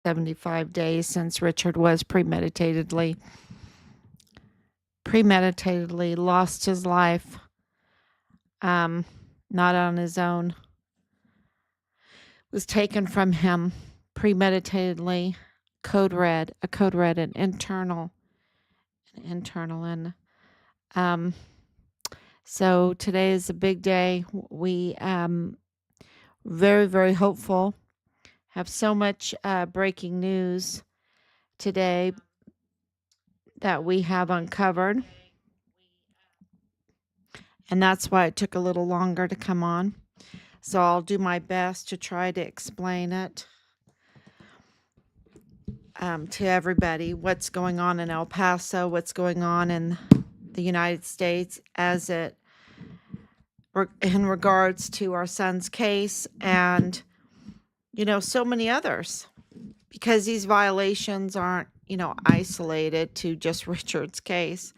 75 days since Richard was premeditatedly lost his life, not on his own, was taken from him premeditatedly, a code red, an internal, and so today is a big day. We very, very hopeful. Have so much breaking news today that we have uncovered, and that's why it took a little longer to come on. So I'll do my best to try to explain it to everybody, what's going on in El Paso, what's going on in the United States as it in regards to our son's case, and so many others, because these violations aren't isolated to just Richard's case.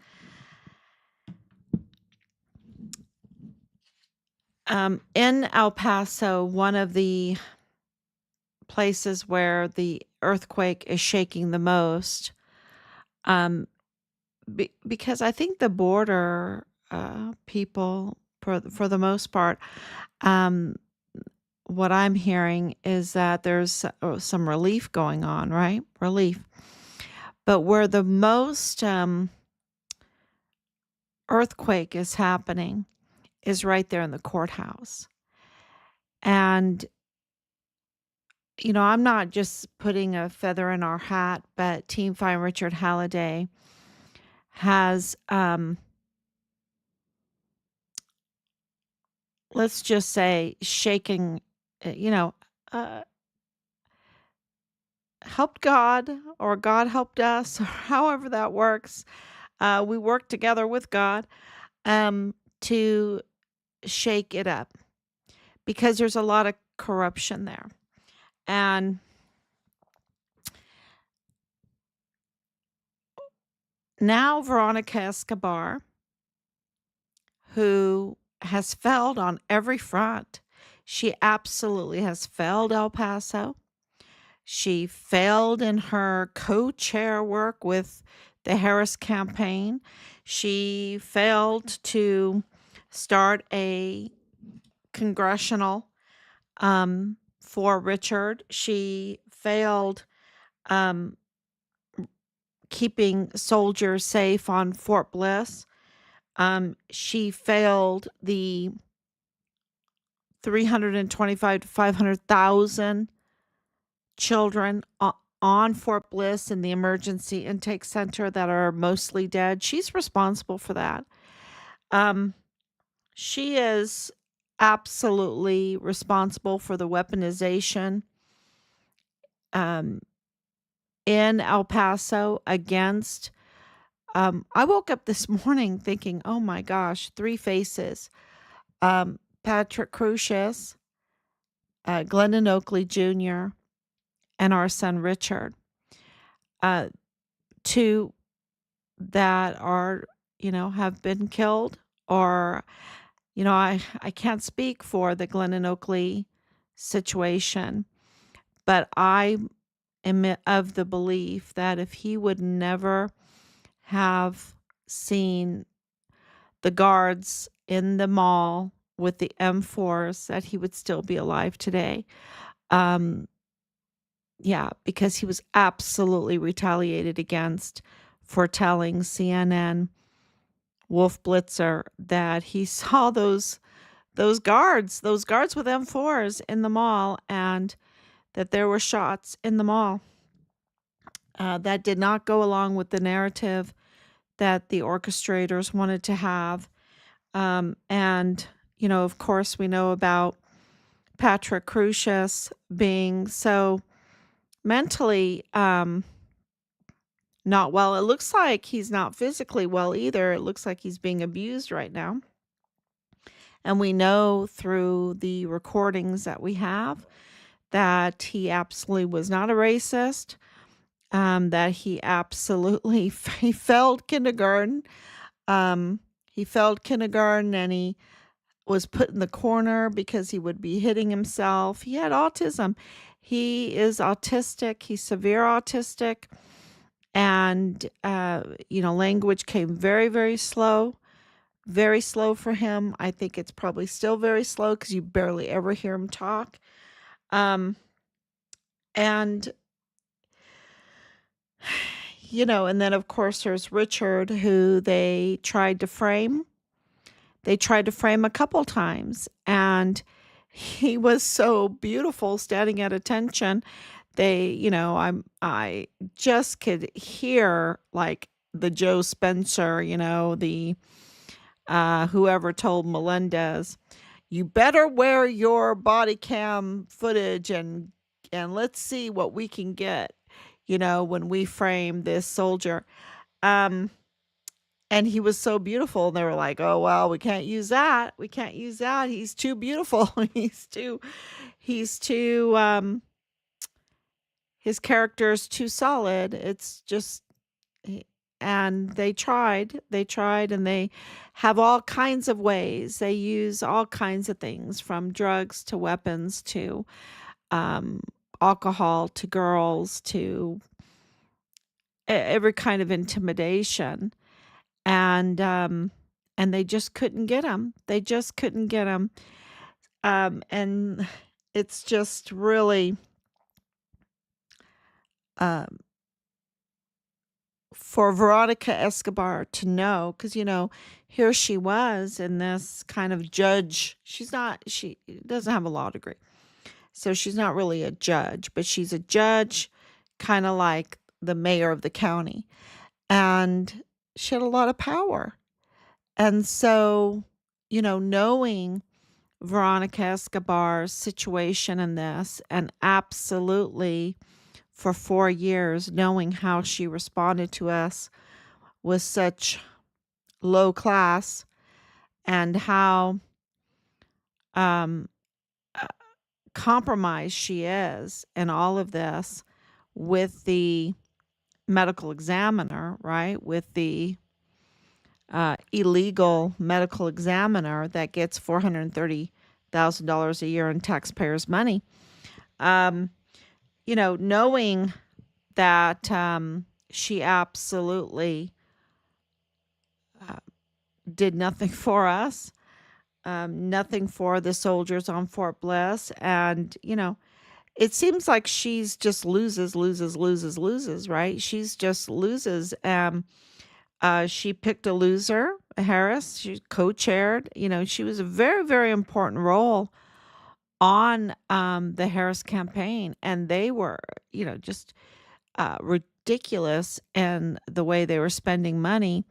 In El Paso, one of the places where the earthquake is shaking the most, because I think the border people, for the most part, what I'm hearing is that there's some relief going on, right? Relief. But where the most earthquake is happening is right there in the courthouse. And I'm not just putting a feather in our hat, but Team Find Richard Halliday has, let's just say, shaking, helped God, or God helped us, or however that works. We work together with God to shake it up, because there's a lot of corruption there. And now Veronica Escobar, who has failed on every front, she absolutely has failed El Paso. She failed in her co-chair work with the Harris campaign. She failed to start a congressional for Richard. She failed keeping soldiers safe on Fort Bliss. She failed the 325 to 500,000 children on Fort Bliss in the emergency intake center that are mostly dead. She's responsible for that. She is absolutely responsible for the weaponization in El Paso against. I woke up this morning thinking, oh my gosh, three faces. Patrick Crusius, Glendon Oakley Jr., and our son Richard. Two that are, have been killed, or, I can't speak for the Glendon Oakley situation, but I am of the belief that if he would never have seen the guards in the mall with the M4s, that he would still be alive today. Yeah, because he was absolutely retaliated against for telling CNN Wolf Blitzer that he saw those guards with M4s in the mall, and that there were shots in the mall. That did not go along with the narrative that the orchestrators wanted to have. And, of course, we know about Patrick Crusius being so mentally not well. It looks like he's not physically well either. It looks like he's being abused right now. And we know through the recordings that we have that he absolutely was not a racist, that he absolutely he failed kindergarten. He failed kindergarten, and he was put in the corner because he would be hitting himself. He had autism. He is autistic. He's severe autistic, and language came very, very slow for him. I think it's probably still very slow because you barely ever hear him talk. Um, and and then of course there's Richard, who they tried to frame a couple times, and he was so beautiful standing at attention. I just could hear like the Joe Spencer, the whoever told Melendez, you better wear your body cam footage and let's see what we can get, when we frame this soldier. Um and he was so beautiful, and they were like, "Oh, well, we can't use that. We can't use that. He's too beautiful. He's too his character's too solid." It's just he- and they tried, and they have all kinds of ways. They use all kinds of things, from drugs to weapons to um alcohol to girls to every kind of intimidation, and they just couldn't get him. They just couldn't get him. And it's just really, um, for Veronica Escobar to know, because here she was in this kind of judge. She doesn't have a law degree, so she's not really a judge, but she's a judge, kind of like the mayor of the county, and she had a lot of power. And so, knowing Veronica Escobar's situation in this, and absolutely for 4 years, knowing how she responded to us with such low class, and how um, uh, compromised she is in all of this with the medical examiner, right? With the illegal medical examiner that gets $430,000 a year in taxpayers' money. Um, knowing that she absolutely uh, did nothing for us, nothing for the soldiers on Fort Bliss. And, it seems like she's just loses, loses, loses, loses, right? She's just loses. She picked a loser, Harris. She co-chaired. She was a very, very important role on the Harris campaign, and they were, just ridiculous in the way they were spending money,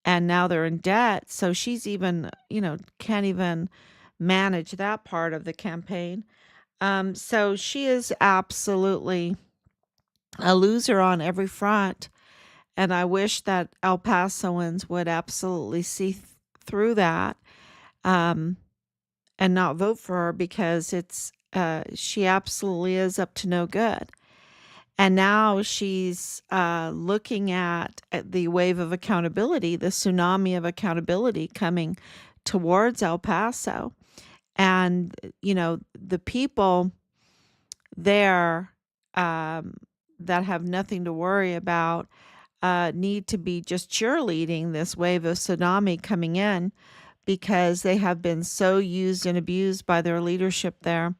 and now they're in debt. So she's even, can't even manage that part of the campaign. So she is absolutely a loser on every front. And I wish that El Pasoans would absolutely see through that, um, and not vote for her, because she absolutely is up to no good. And now she's looking at the wave of accountability, the tsunami of accountability coming towards El Paso. And, the people there, um, that have nothing to worry about, need to be just cheerleading this wave of tsunami coming in, because they have been so used and abused by their leadership there.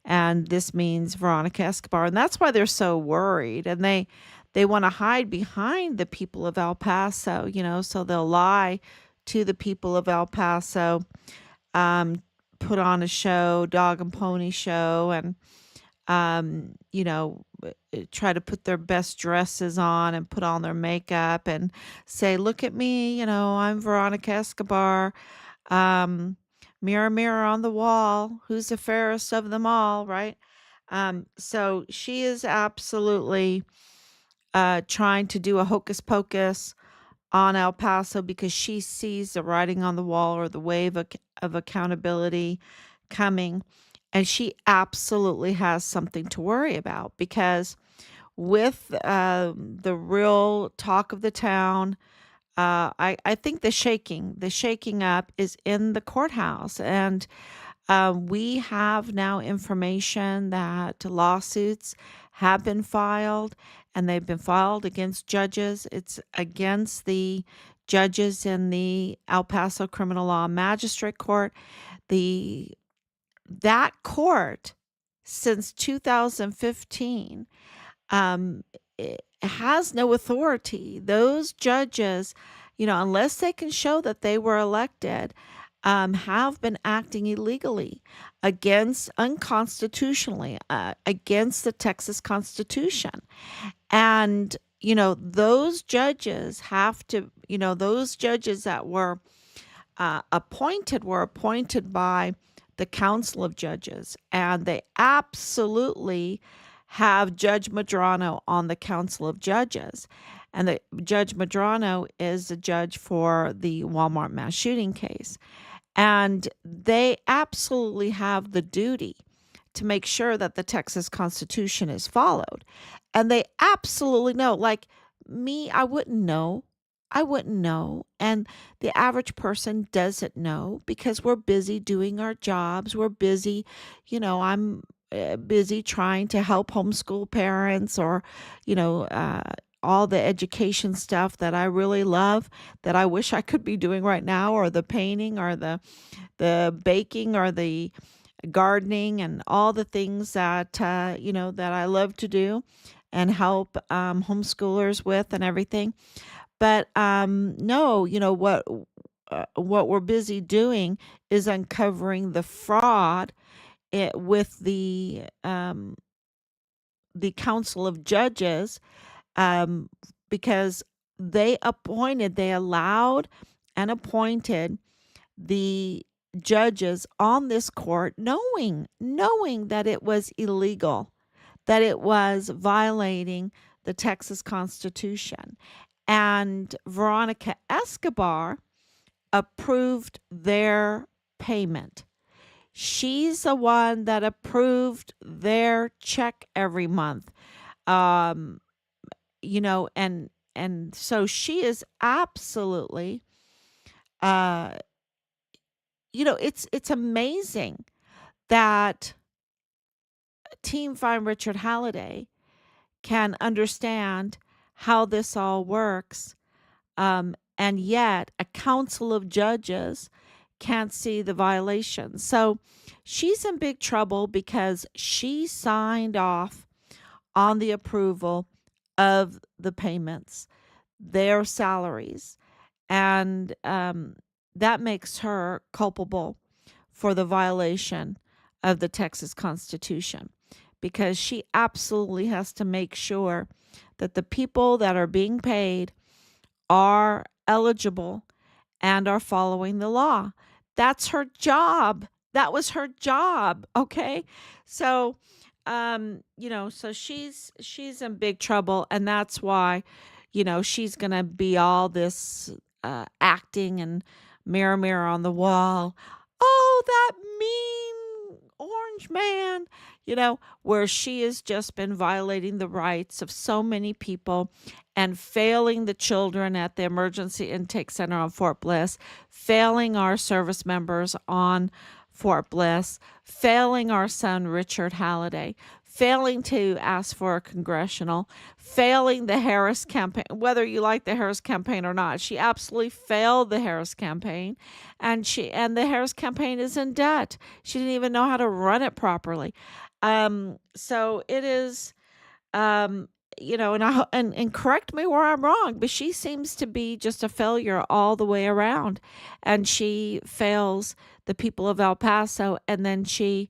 And this means Veronica Escobar. And that's why they're so worried. And they want to hide behind the people of El Paso, so they'll lie to the people of El Paso, um, put on a show, dog and pony show, and try to put their best dresses on and put on their makeup and say, "Look at me, I'm Veronica Escobar. Um, Mirror, mirror on the wall, who's the fairest of them all?" Right? So she is absolutely trying to do a hocus pocus on El Paso, because she sees the writing on the wall, or the wave of accountability coming. And she absolutely has something to worry about, because with the real talk of the town, I think the shaking up is in the courthouse. And We have now information that lawsuits have been filed, and they've been filed against judges. It's against the judges in the El Paso Criminal Law Magistrate Court. The that court, since 2015, um, it has no authority. Those judges, unless they can show that they were elected, have been acting illegally, unconstitutionally, against the Texas Constitution. And, those judges have to, those judges that were appointed by the Council of Judges, and they absolutely have Judge Madrano on the Council of Judges. And the Judge Madrano is the judge for the Walmart mass shooting case. And they absolutely have the duty to make sure that the Texas Constitution is followed. And they absolutely know. Like me, I wouldn't know. I wouldn't know. And the average person doesn't know because we're busy doing our jobs. We're busy, I'm busy trying to help homeschool parents, or, you know, uh, all the education stuff that I really love, that I wish I could be doing right now, or the painting, or the baking, or the gardening, and all the things that that I love to do and help homeschoolers with and everything. But no, what we're busy doing is uncovering the fraud with the Council of Judges, um, because they allowed and appointed the judges on this court, knowing that it was illegal, that it was violating the Texas Constitution. And Veronica Escobar approved their payment. She's the one that approved their check every month. Um, and so she is absolutely, uh it's amazing that Team Find Richard Halliday can understand how this all works, and yet a council of judges can't see the violation. So she's in big trouble because she signed off on the approval of the payments, their salaries, and that makes her culpable for the violation of the Texas Constitution, because she absolutely has to make sure that the people that are being paid are eligible and are following the law. That's her job. That was her job. Okay. So, so she's in big trouble, and that's why, she's gonna be all this acting and mirror, mirror on the wall. Oh, that mean orange man, where she has just been violating the rights of so many people and failing the children at the emergency intake center on Fort Bliss, failing our service members on Fort Bliss, failing our son Richard Halliday, failing to ask for a congressional, failing the Harris campaign. Whether you like the Harris campaign or not, she absolutely failed the Harris campaign, and the Harris campaign is in debt. She didn't even know how to run it properly. So it is, um, and correct me where I'm wrong, but she seems to be just a failure all the way around, and she fails the people of El Paso, and then she,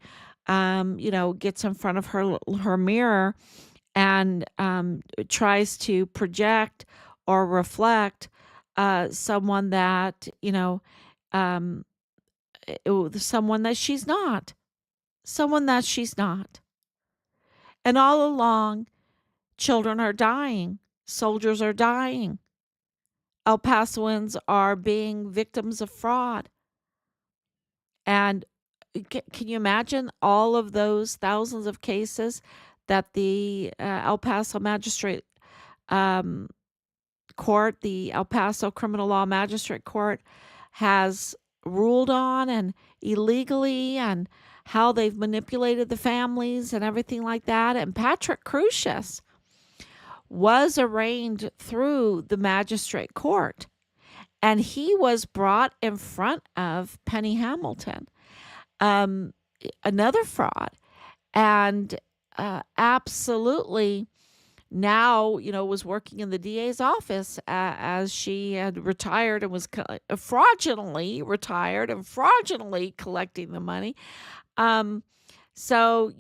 gets in front of her mirror and tries to project or reflect someone that um, someone that she's not, and all along. Children are dying. Soldiers are dying. El Pasoans are being victims of fraud. And can you imagine all of those thousands of cases that the El Paso Magistrate um, Court, the El Paso Criminal Law Magistrate Court, has ruled on and illegally, and how they've manipulated the families and everything like that. And Patrick Crusius was arraigned through the magistrate court, and he was brought in front of Penny Hamilton, um, another fraud, and absolutely now, was working in the DA's office as she had retired and was fraudulently retired and fraudulently collecting the money. Um, so,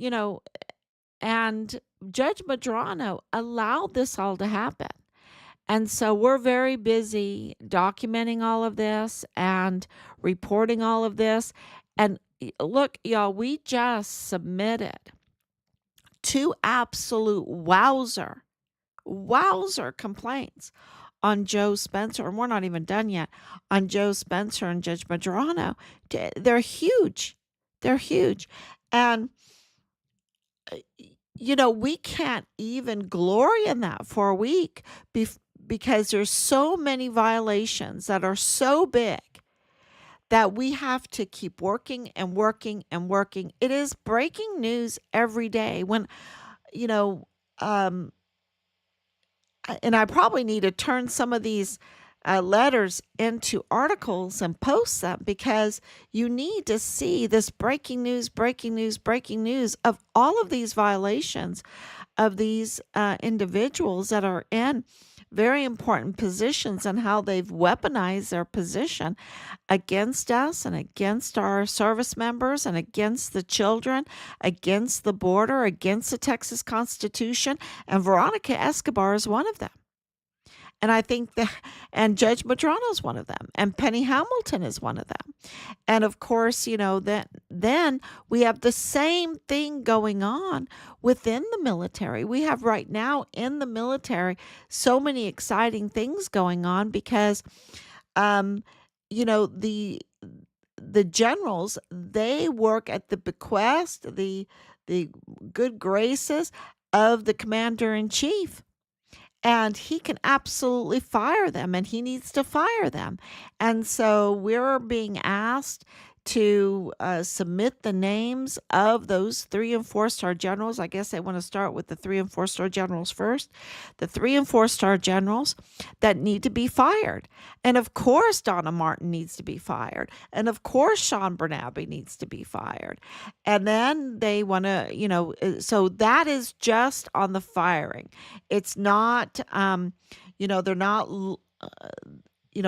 and Judge Madrano allowed this all to happen. And so we're very busy documenting all of this and reporting all of this. And look, y'all, we just submitted two absolute wowzer complaints on Joe Spencer, and we're not even done yet, on Joe Spencer and Judge Madrano. They're huge. They're huge. And, we can't even glory in that for a week because there's so many violations that are so big that we have to keep working and working and working. It is breaking news every day when, you know, um, and I probably need to turn some of these letters into articles and post them, because you need to see this breaking news, breaking news, breaking news of all of these violations of these individuals that are in very important positions, and how they've weaponized their position against us and against our service members and against the children, against the border, against the Texas Constitution. And Veronica Escobar is one of them. And I think that, and Judge Madrano is one of them, and Penny Hamilton is one of them. And of course, then we have the same thing going on within the military. We have right now in the military so many exciting things going on, because, the generals, they work at the bequest, the good graces of the commander in chief. And he can absolutely fire them, and he needs to fire them. And so we're being asked to submit the names of those 3 and 4-star generals. I guess I want to start with the 3 and 4-star generals first. The 3 and 4-star generals that need to be fired. And of course, Donna Martin needs to be fired. And of course, Sean Bernabe needs to be fired. And then they want to, so that is just on the firing. It's not, they're not,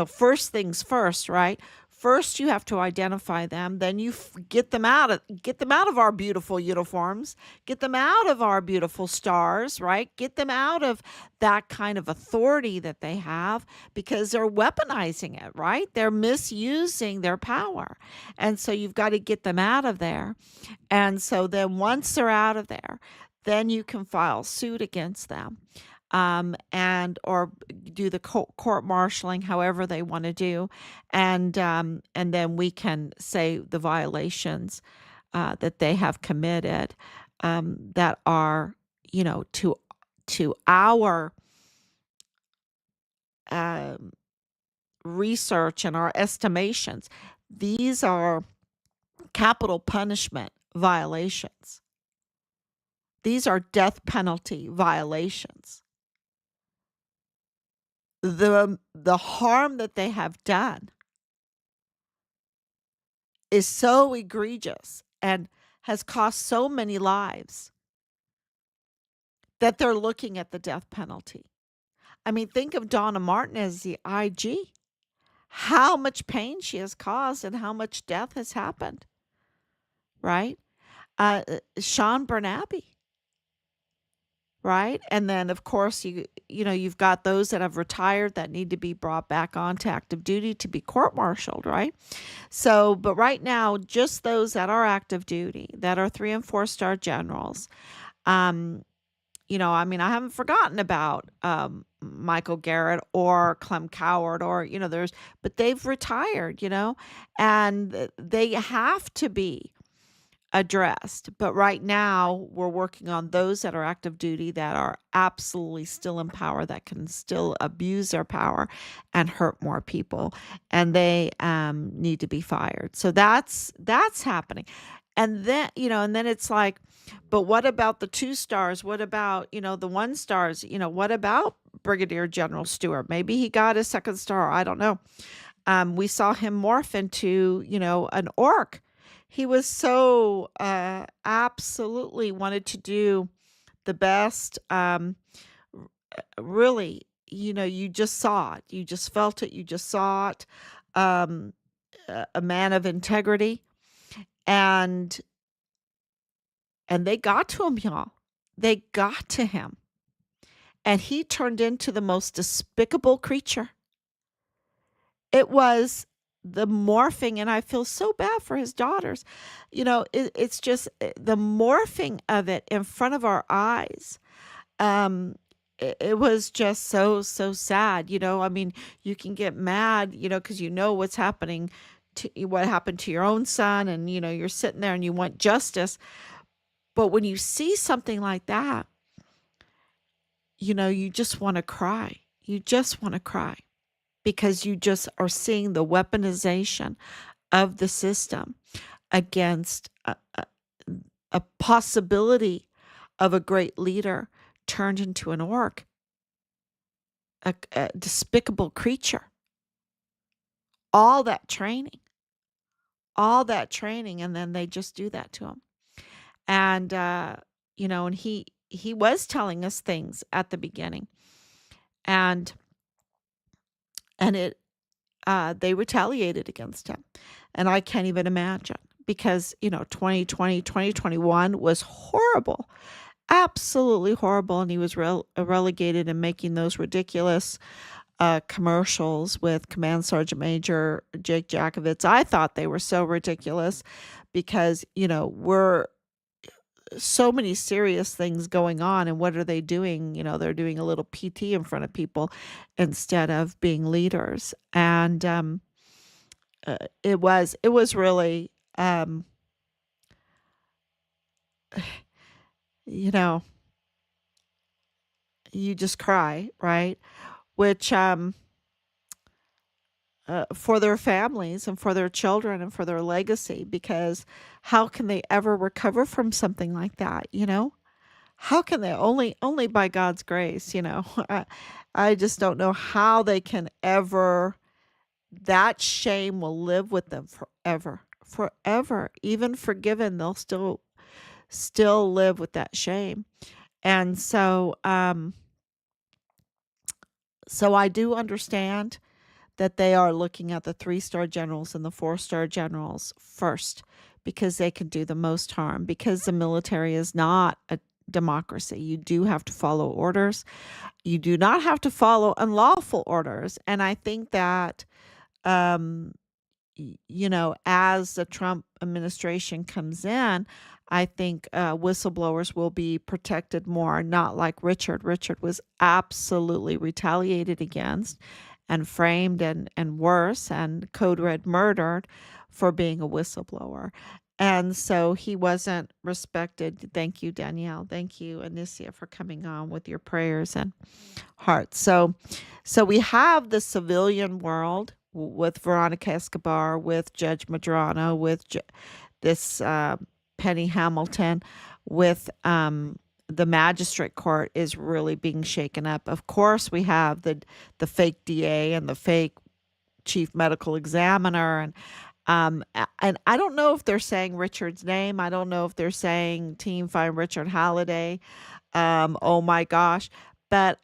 first things first, right? First, you have to identify them. Then you get them out of our beautiful uniforms. Get them out of our beautiful stars, right? Get them out of that kind of authority that they have, because they're weaponizing it, right? They're misusing their power. And so you've got to get them out of there. And so then once they're out of there, then you can file suit against them. And or do the court marshaling, however they want to do, and then we can say the violations that they have committed, that are, to our research and our estimations. These are capital punishment violations. These are death penalty violations. The harm that they have done is so egregious and has cost so many lives that they're looking at the death penalty. I mean, think of Donna Martin as the IG. How much pain she has caused and how much death has happened, right? Sean Bernabe, right? And then, of course, you've got those that have retired that need to be brought back onto active duty to be court-martialed, right? So, but right now, just those that are active duty, that are 3 and 4-star generals. I mean, I haven't forgotten about Michael Garrett or Clem Coward, or but they've retired, and they have to be addressed. But right now, we're working on those that are active duty that are absolutely still in power, that can still abuse their power and hurt more people, and they need to be fired. So that's happening. And then, and then it's like, but what about the 2 stars? What about, the 1 stars? What about Brigadier General Stewart? Maybe he got a 2nd star. I don't know. We saw him morph into, an orc. He was so absolutely wanted to do the best. Really, you just saw it. You just felt it. You just saw it. Um, a man of integrity, and they got to him, y'all. They got to him, and he turned into the most despicable creature. It was the morphing, and I feel so bad for his daughters. It's just the morphing of it in front of our eyes. It was just so, so sad. I mean, you can get mad, because what's happening what happened to your own son, and, you're sitting there and you want justice. But when you see something like that, you just want to cry. You just want to cry, because you just are seeing the weaponization of the system against a possibility of a great leader turned into an orc, a despicable creature. All that training, and then they just do that to him. And, and he was telling us things at the beginning, and it they retaliated against him. And I can't even imagine, because, 2020, 2021 was horrible, absolutely horrible. And he was relegated and making those ridiculous commercials with Command Sergeant Major Jake Jakovitz. I thought they were so ridiculous, because, we're so many serious things going on, and what are they doing? They're doing a little PT in front of people instead of being leaders. And it was really, you know you just cry, right? Which for their families and for their children and for their legacy, because how can they ever recover from something like that? How can they? Only by God's grace. I just don't know how they can ever. That shame will live with them forever, forever. Even forgiven, they'll still live with that shame. And so I do understand that they are looking at the 3-star generals and the 4-star generals first, because they can do the most harm, because the military is not a democracy. You do have to follow orders. You do not have to follow unlawful orders. And I think that, um, as the Trump administration comes in, I think whistleblowers will be protected more, not like Richard. Richard was absolutely retaliated against and framed, and worse, and code red murdered for being a whistleblower. And so he wasn't respected. Thank you, Danielle. Thank you, Anicia, for coming on with your prayers and hearts. So we have the civilian world with Veronica Escobar, with Judge Madrano, with this Penny Hamilton, with the magistrate court is really being shaken up. Of course, we have the fake DA and the fake chief medical examiner, and I don't know if they're saying Richard's name. I don't know if they're saying Team Find Richard Halliday. Oh my gosh. But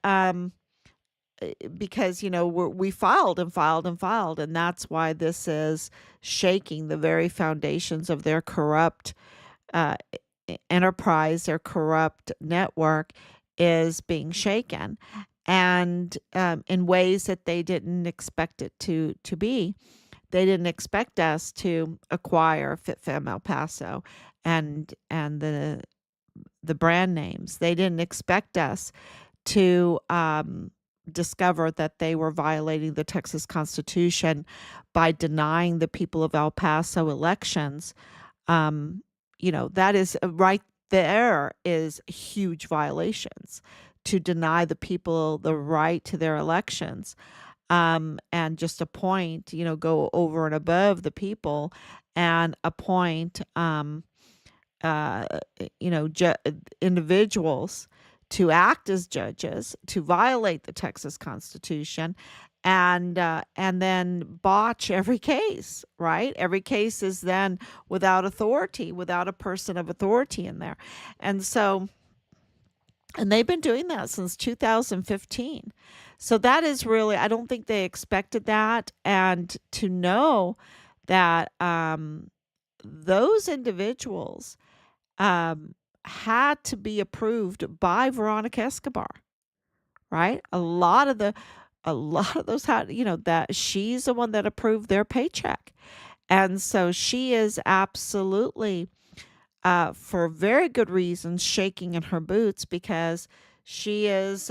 because we filed and filed and filed, and that's why this is shaking the very foundations of their corrupt uh, enterprise. Their corrupt network is being shaken, and in ways that they didn't expect it to be. They didn't expect us to acquire FitFem El Paso and the brand names. They didn't expect us to discover that they were violating the Texas Constitution by denying the people of El Paso elections. Um, that is right there is huge violations to deny the people the right to their elections, and just appoint, go over and above the people and appoint, uh, individuals to act as judges, to violate the Texas Constitution, and then botch every case. Right, every case is then without authority, without a person of authority in there, and so and they've been doing that since 2015. So that is really, I don't think they expected that. And to know that those individuals um, had to be approved by Veronica Escobar, right? A lot of those had, that she's the one that approved their paycheck. And so she is absolutely, for very good reasons, shaking in her boots because she is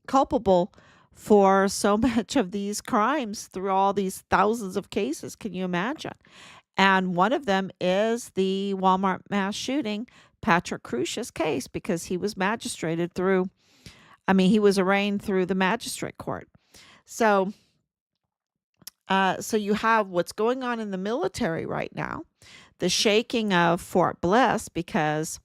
culpable for so much of these crimes through all these thousands of cases. Can you imagine? And one of them is the Walmart mass shooting, Patrick Crucia's case, because he was magistrated through, he was arraigned through the magistrate court. So, so you have what's going on in the military right now, the shaking of Fort Bliss, because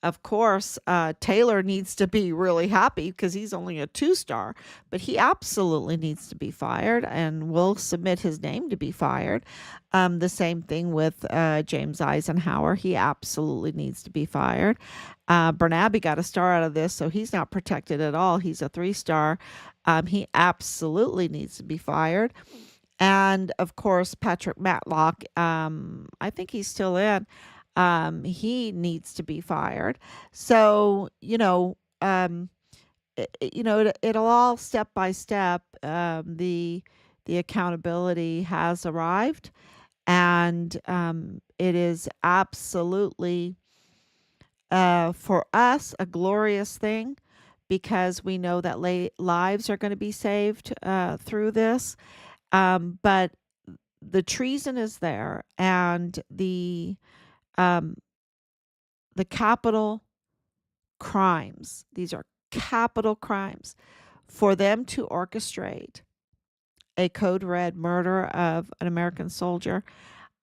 of course, Taylor needs to be really happy because he's only a 2-star, but he absolutely needs to be fired and will submit his name to be fired. The same thing with James Eisenhower. He absolutely needs to be fired. Bernabe got a star out of this, so he's not protected at all. He's a 3-star. He absolutely needs to be fired. And of course, Patrick Matlock, I think he's still in. He needs to be fired. So, it'll all step by step. The accountability has arrived, and it is absolutely, for us, a glorious thing because we know that lives are going to be saved through this. But the treason is there, and um, the capital crimes. These are capital crimes. For them to orchestrate a code red murder of an American soldier,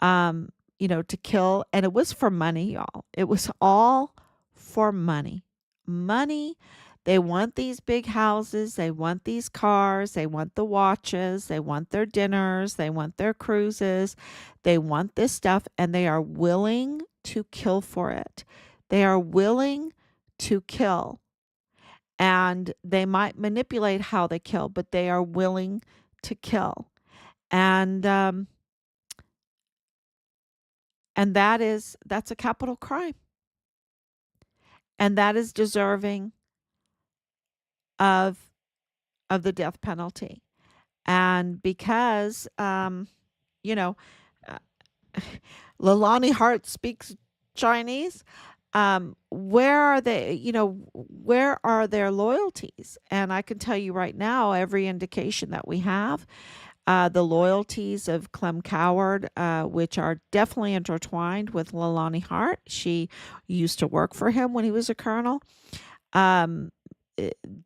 to kill, and it was for money, y'all. It was all for money. Money. They want these big houses, they want these cars, they want the watches, they want their dinners, they want their cruises, they want this stuff, and they are willing to kill for it. They are willing to kill. And they might manipulate how they kill, but they are willing to kill. And that's a capital crime. And that is deserving of the death penalty. And because you know, uh, Lalani Hart speaks Chinese, where are they, where are their loyalties? And I can tell you right now, every indication that we have, the loyalties of Clem Coward, which are definitely intertwined with Lalani Hart. She used to work for him when he was a colonel. Um,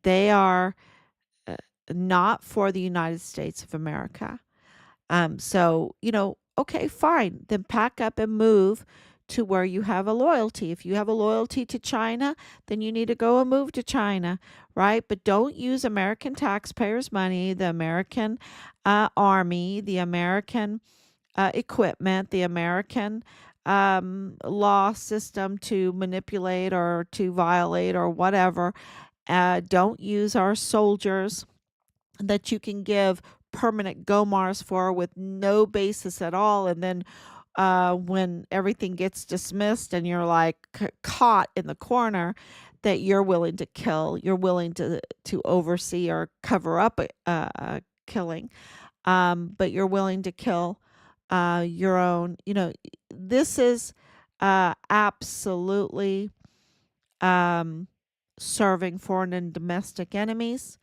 they are not for the United States of America. So, okay, fine. Then pack up and move to where you have a loyalty. If you have a loyalty to China, then you need to go and move to China, right? But don't use American taxpayers' money, the American army, the American equipment, the American law system to manipulate or to violate or whatever. Don't use our soldiers that you can give permanent GOMARs for with no basis at all. And then when everything gets dismissed and you're like caught in the corner, that you're willing to kill, you're willing to oversee or cover up a killing, but you're willing to kill your own. This is absolutely serving foreign and domestic enemies,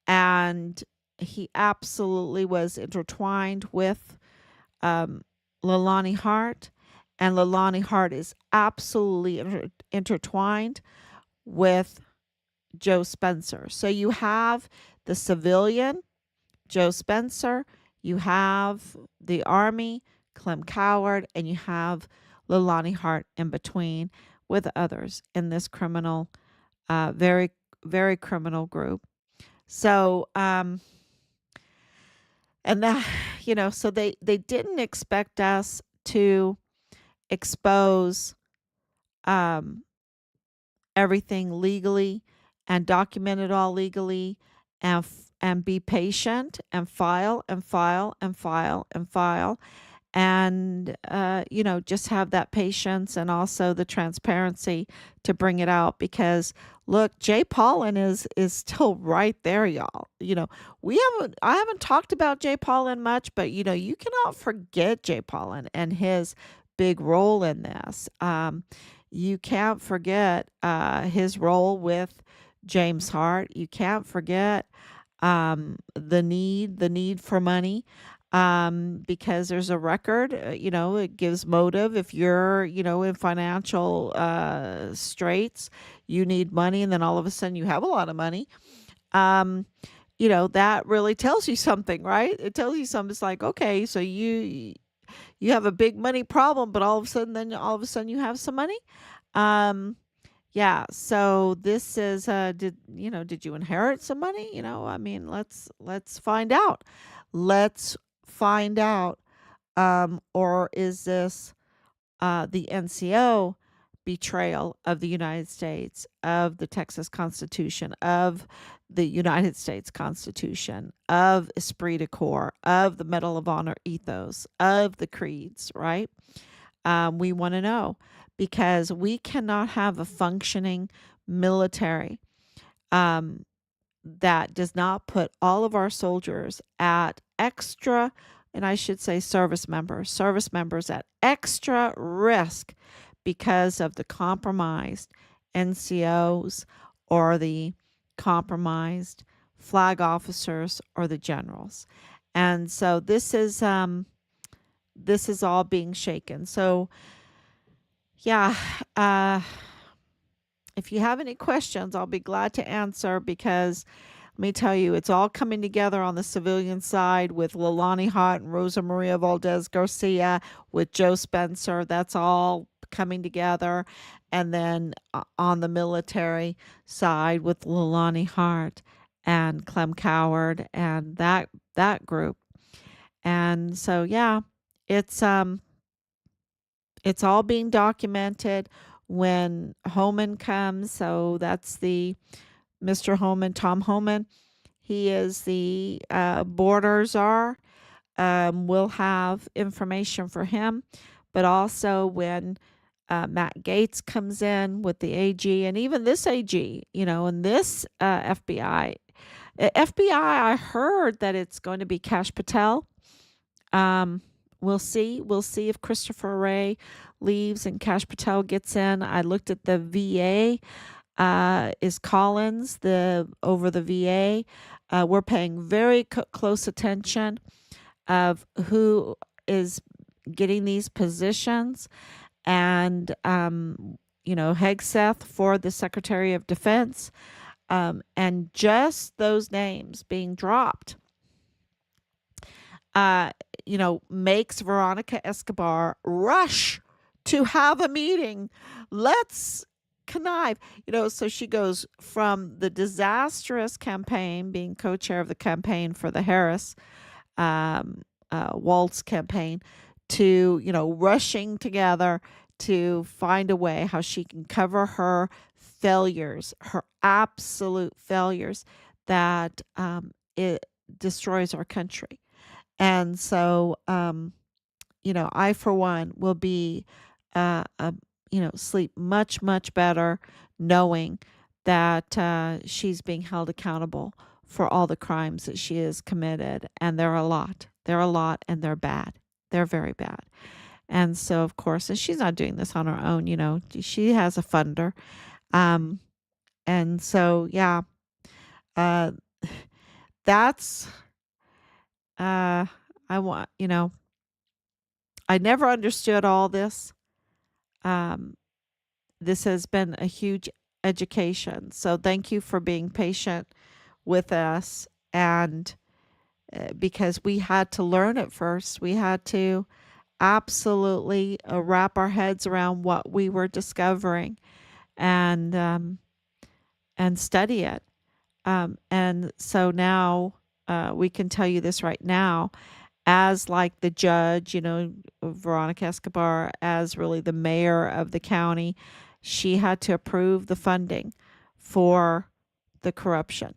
and he absolutely was intertwined with um, Lalani Hart, and Leilani Hart is absolutely intertwined with Joe Spencer. So you have the civilian, Joe Spencer, you have the Army, Clem Coward, and you have Leilani Hart in between with others in this criminal, very, very criminal group. So, and that, so they didn't expect us to expose um, everything legally and document it all legally and be patient and file and file and file and file and just have that patience and also the transparency to bring it out because look, Jay Paulin is still right there, y'all. I haven't talked about Jay Paulin much, but you cannot forget Jay Paulin and his big role in this. You can't forget his role with James Hart. You can't forget the need for money because there's a record, it gives motive. If you're, in financial straits, you need money, and then all of a sudden you have a lot of money. Um, that really tells you something, right? It tells you something. It's like, okay, so you have a big money problem, but all of a sudden you have some money. Um, yeah, so this is did you inherit some money? I mean, let's find out. Let's find out. Or is this the NCO betrayal of the United States, of the Texas Constitution, of the United States Constitution, of esprit de corps, of the Medal of Honor ethos, of the creeds, right? We want to know because we cannot have a functioning military um, that does not put all of our soldiers at extra, and I should say service members at extra risk because of the compromised NCOs or the compromised flag officers or the generals. And so this is all being shaken. So yeah, if you have any questions, I'll be glad to answer because let me tell you, it's all coming together on the civilian side with Leilani Hart and Rosa Maria Valdez Garcia, with Joe Spencer. That's all coming together. And then on the military side with Leilani Hart and Clem Coward and that group. And so yeah, it's it's all being documented when Homan comes. So that's the Mr. Homan, Tom Homan. He is the border czar. We'll have information for him, but also when Matt Gaetz comes in with the AG, and even this AG, and this FBI. FBI, I heard that it's going to be Kash Patel. We'll see. We'll see if Christopher Wray leaves and Kash Patel gets in. I looked at the VA. Is Collins the over the VA? We're paying very close attention of who is getting these positions, and Hegseth for the Secretary of Defense, and just those names being dropped uh, makes Veronica Escobar rush to have a meeting. Let's connive. So she goes from the disastrous campaign, being co chair of the campaign for the Harris Waltz campaign, to, rushing together to find a way how she can cover her failures, her absolute failures that it destroys our country. And so, I, for one, will be, sleep much, much better knowing that she's being held accountable for all the crimes that she has committed. And there are a lot. There are a lot, and they're bad. They're very bad. And so, of course, and she's not doing this on her own, she has a funder. Um, and so, yeah, uh, that's, I want, I never understood all this. Um, this has been a huge education. So thank you for being patient with us. And because we had to learn it first, we had to absolutely wrap our heads around what we were discovering and and study it. And so now we can tell you this right now, as like the judge, Veronica Escobar, as really the mayor of the county, she had to approve the funding for the corruption,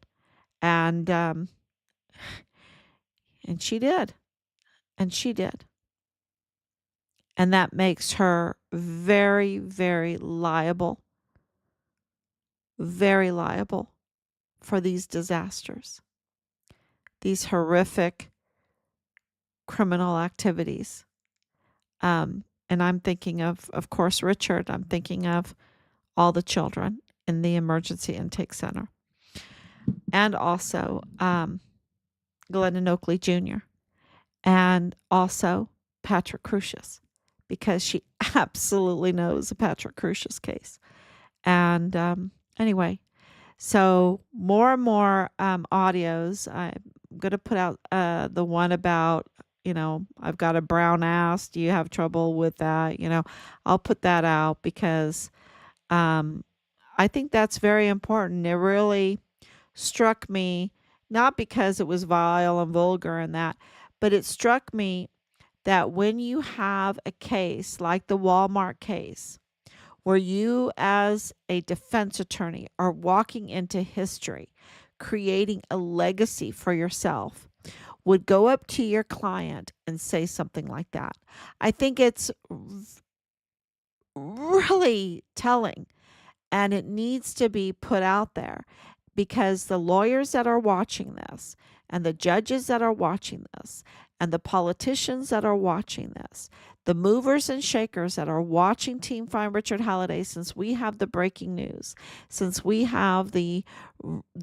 and and she did, and she did, and that makes her very, very liable for these disasters, these horrific criminal activities. And I'm thinking of course, Richard. I'm thinking of all the children in the emergency intake center, and also Glennon Oakley Jr., and also Patrick Crusius, because she absolutely knows the Patrick Crusius case. And anyway, so more and more audios. I'm going to put out the one about, I've got a brown ass. Do you have trouble with that? I'll put that out because um, I think that's very important. It really struck me, not because it was vile and vulgar and that, but it struck me that when you have a case like the Walmart case, where you, as a defense attorney, are walking into history, creating a legacy for yourself, would go up to your client and say something like that. I think it's really telling, and it needs to be put out there, because the lawyers that are watching this, and the judges that are watching this, and the politicians that are watching this, the movers and shakers that are watching Team Find Richard Halliday, since we have the breaking news, since we have the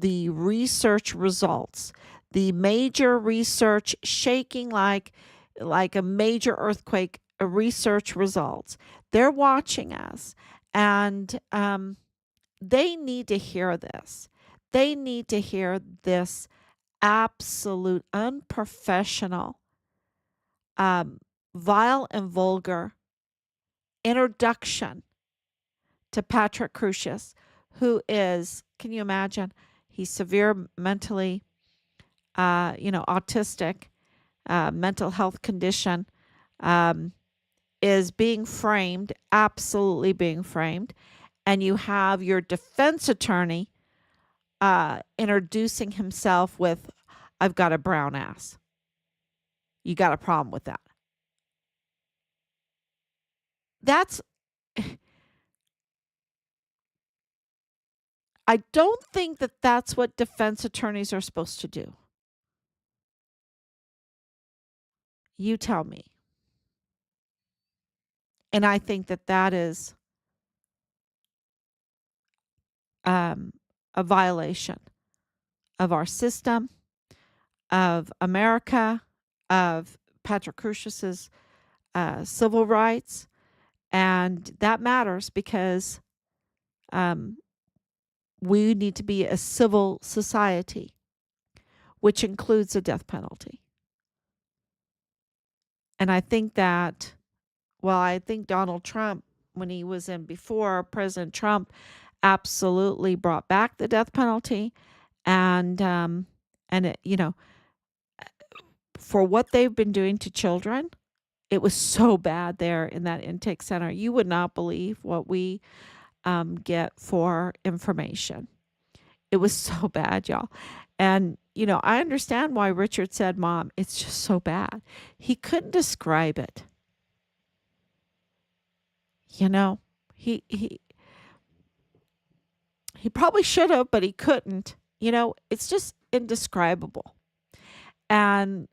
research results, the major research shaking like a major earthquake, research results. They're watching us, and they need to hear this. They need to hear this absolute unprofessional, um, vile and vulgar introduction to Patrick Crusius, who is, can you imagine? He's severe mentally, autistic, mental health condition, um, is being framed, absolutely being framed. And you have your defense attorney introducing himself with, I've got a brown ass. You got a problem with that? That's, I don't think that that's what defense attorneys are supposed to do. You tell me. And I think that that is um, a violation of our system, of America, of Patrick Crusius's civil rights. And that matters because um, we need to be a civil society, which includes the death penalty. And I think that, well, I think Donald Trump, when he was in before, President Trump absolutely brought back the death penalty. And for what they've been doing to children, it was so bad there in that intake center. You would not believe what we get for information. It was so bad, y'all. And, I understand why Richard said, Mom, it's just so bad. He couldn't describe it. You know, he he he probably should have, but he couldn't. It's just indescribable. And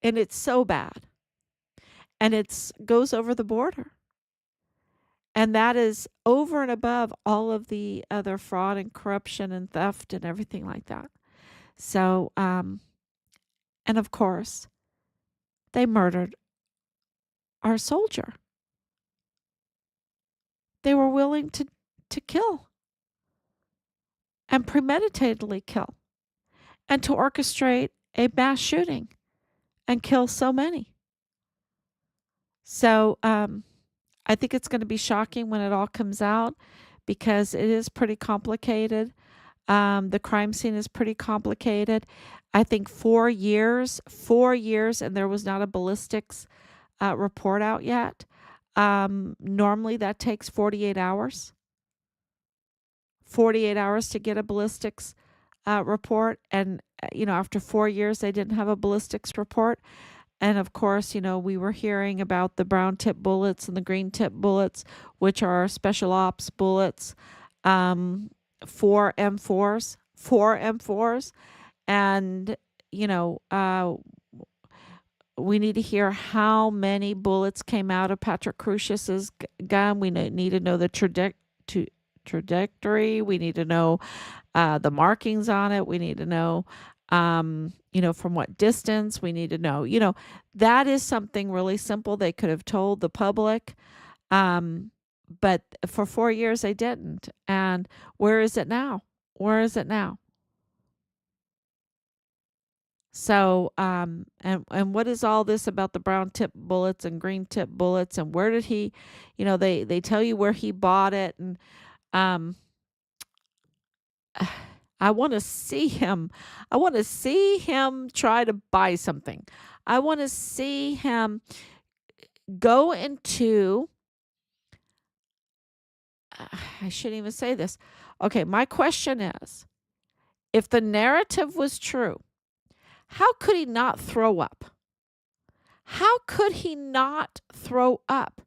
and it's so bad. And it's goes over the border. And that is over and above all of the other fraud and corruption and theft and everything like that. So, and of course, they murdered our soldier. they were willing to kill and premeditatedly kill and to orchestrate a mass shooting and kill so many. So I think it's going to be shocking when it all comes out because it is pretty complicated. The crime scene is pretty complicated. I think 4 years, and there was not a ballistics report out yet. Normally that takes 48 hours. 48 hours to get a ballistics report. And, after 4 years, they didn't have a ballistics report. And of course, we were hearing about the brown tip bullets and the green tip bullets, which are special ops bullets, 4 M4s. And, we need to hear how many bullets came out of Patrick Crusius's gun. We need to know the trajectory. We need to know the markings on it. We need to know, from what distance. We need to know, that is something really simple they could have told the public. But for 4 years they didn't. And where is it now? Where is it now? So, and what is all this about the brown tip bullets and green tip bullets, and where did he, they tell you where he bought it, and um, I want to see him. I want to see him try to buy something. I want to see him go into. I shouldn't even say this. Okay, my question is, if the narrative was true, how could he not throw up? How could he not throw up?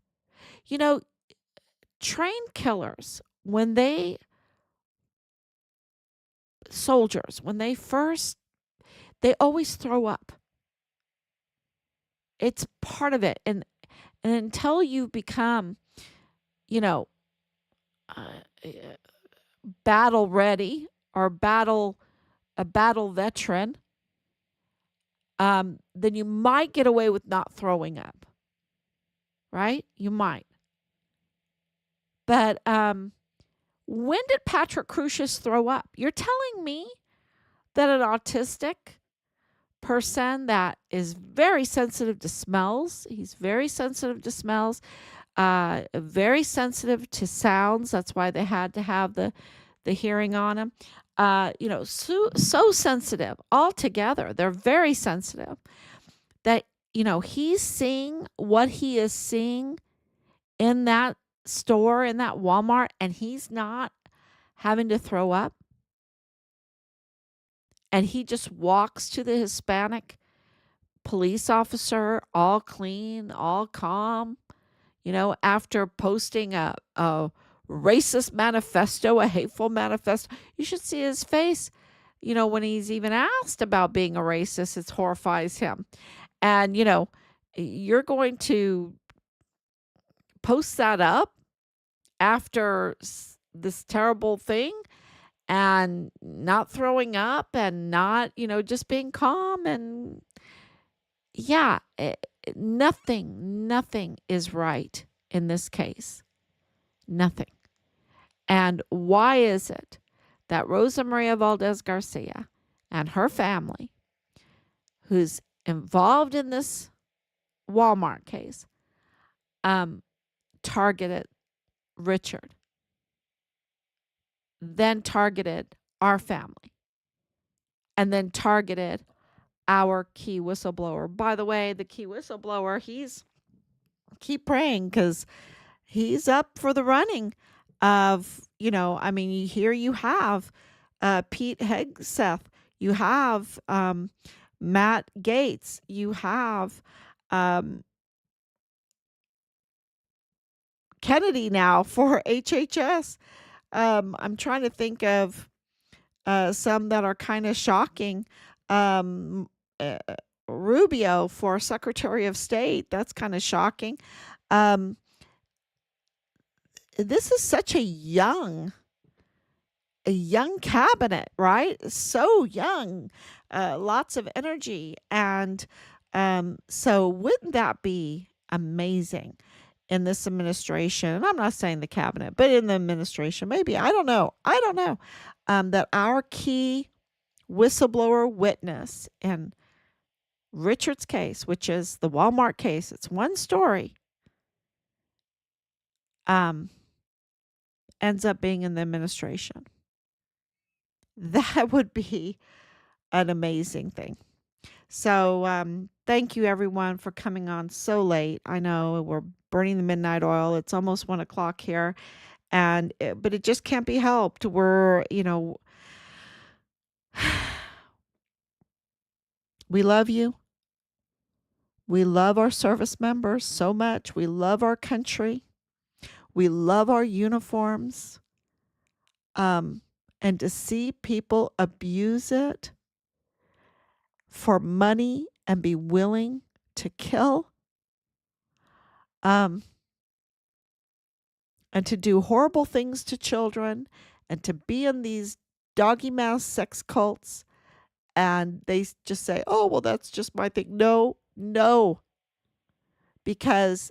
Train killers, soldiers, they always throw up. It's part of it. And until you become, battle ready or a battle veteran, then you might get away with not throwing up, right? You might. But when did Patrick Crusius throw up? You're telling me that an autistic person that is very sensitive to smells, he's very sensitive to smells, very sensitive to sounds. That's why they had to have the hearing on him. So sensitive altogether. They're very sensitive that, he's seeing what he is seeing in that store, in that Walmart, and he's not having to throw up. And he just walks to the Hispanic police officer, all clean, all calm, after posting a racist manifesto, a hateful manifesto. You should see his face, when he's even asked about being a racist. It horrifies him. And, you're going to post that up after this terrible thing and not throwing up and not, just being calm. And yeah, nothing is right in this case. Nothing. And why is it that Rosa Maria Valdez Garcia and her family, who's involved in this Walmart case, targeted Richard, then targeted our family, and then targeted our key whistleblower? By the way, the key whistleblower, keep praying, because he's up for the running of, here you have Pete Hegseth, you have Matt Gaetz, you have Kennedy now for HHS. I'm trying to think of some that are kind of shocking. Rubio for Secretary of State. That's kind of shocking. This is such a young cabinet, right? So young, lots of energy. And so wouldn't that be amazing in this administration, and I'm not saying the cabinet, but in the administration, maybe, I don't know, that our key whistleblower witness in Richard's case, which is the Walmart case, it's one story, ends up being in the administration. That would be an amazing thing. So thank you everyone for coming on so late. I know we're burning the midnight oil. It's almost 1 o'clock here, but it just can't be helped. We love you. We love our service members so much. We love our country. We love our uniforms. And to see people abuse it for money and be willing to kill, and to do horrible things to children, and to be in these doggy mouth sex cults, and they just say, oh, well, that's just my thing. No, because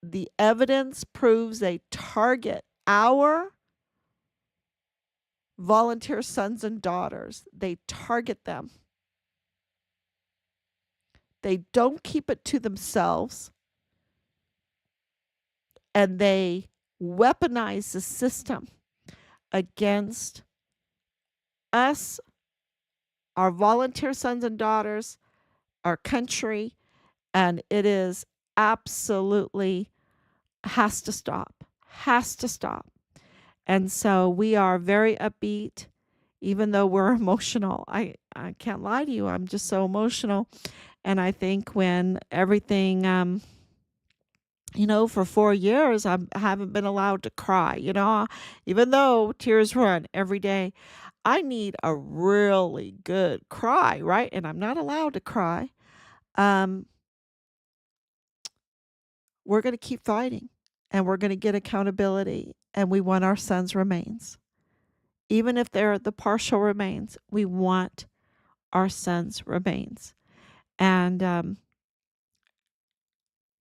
the evidence proves they target our volunteer sons and daughters. They target them. They don't keep it to themselves, and they weaponize the system against us, our volunteer sons and daughters, our country, and it is absolutely has to stop. Has to stop. And so we are very upbeat, even though we're emotional. I can't lie to you. I'm just so emotional. And I think when everything, for 4 years, I haven't been allowed to cry, even though tears run every day. I need a really good cry, right? And I'm not allowed to cry. We're going to keep fighting, and we're going to get accountability, and we want our sons' remains. Even if they're the partial remains, we want our sons' remains. And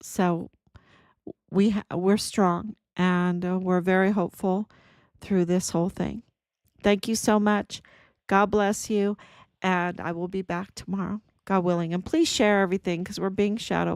so we're strong, and we're very hopeful through this whole thing. Thank you so much. God bless you, and I will be back tomorrow, God willing. And please share everything, because we're being shadowed.